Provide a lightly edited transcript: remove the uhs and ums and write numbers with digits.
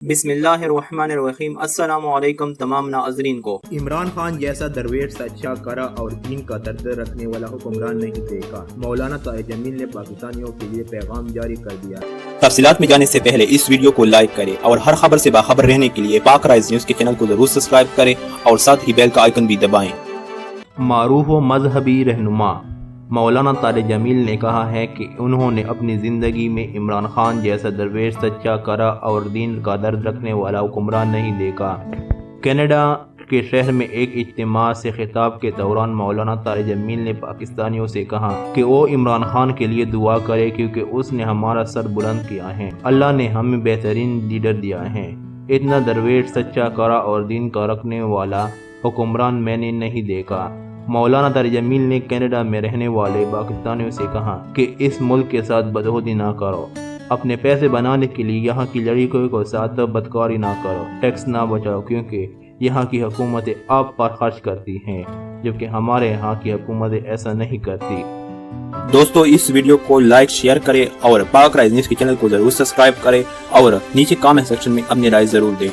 بسم اللہ الرحمن الرحیم۔ السلام علیکم تمام ناظرین کو۔ عمران خان جیسا درویش سچا کرا اور دین کا درد رکھنے والا حکمران نہیں دیکھا، مولانا طاہر جمیل نے پاکستانیوں کے لیے پیغام جاری کر دیا۔ تفصیلات میں جانے سے پہلے اس ویڈیو کو لائک کریں اور ہر خبر سے باخبر رہنے کے لیے پاک رائز نیوز کے چینل کو ضرور سبسکرائب کریں اور ساتھ ہی بیل کا آئیکن بھی دبائیں۔ معروف و مذہبی رہنما مولانا طاہر جمیل نے کہا ہے کہ انہوں نے اپنی زندگی میں عمران خان جیسا درویش سچا کرا اور دین کا درد رکھنے والا حکمران نہیں دیکھا۔ کینیڈا کے شہر میں ایک اجتماع سے خطاب کے دوران مولانا طاہر جمیل نے پاکستانیوں سے کہا کہ وہ عمران خان کے لیے دعا کرے کیونکہ اس نے ہمارا سر بلند کیا ہے۔ اللہ نے ہمیں بہترین لیڈر دیا ہے۔ اتنا درویش سچا کرا اور دین کا رکھنے والا حکمران میں نے نہیں دیکھا۔ مولانا طاہر جمیل نے کینیڈا میں رہنے والے پاکستانیوں سے کہا کہ اس ملک کے ساتھ بدہودی نہ کرو، اپنے پیسے بنانے کے لیے یہاں کی لڑکیوں کو ساتھ بدکاری نہ کرو، ٹیکس نہ بچاؤ کیونکہ یہاں کی حکومتیں آپ پر خرچ کرتی ہیں جبکہ ہمارے یہاں کی حکومتیں ایسا نہیں کرتی۔ دوستو اس ویڈیو کو لائک شیئر کریں اور پاک رائز نیوز کے چینل کو ضرور سبسکرائب کریں اور نیچے کامنٹ سیکشن میں اپنی رائے ضرور دیں۔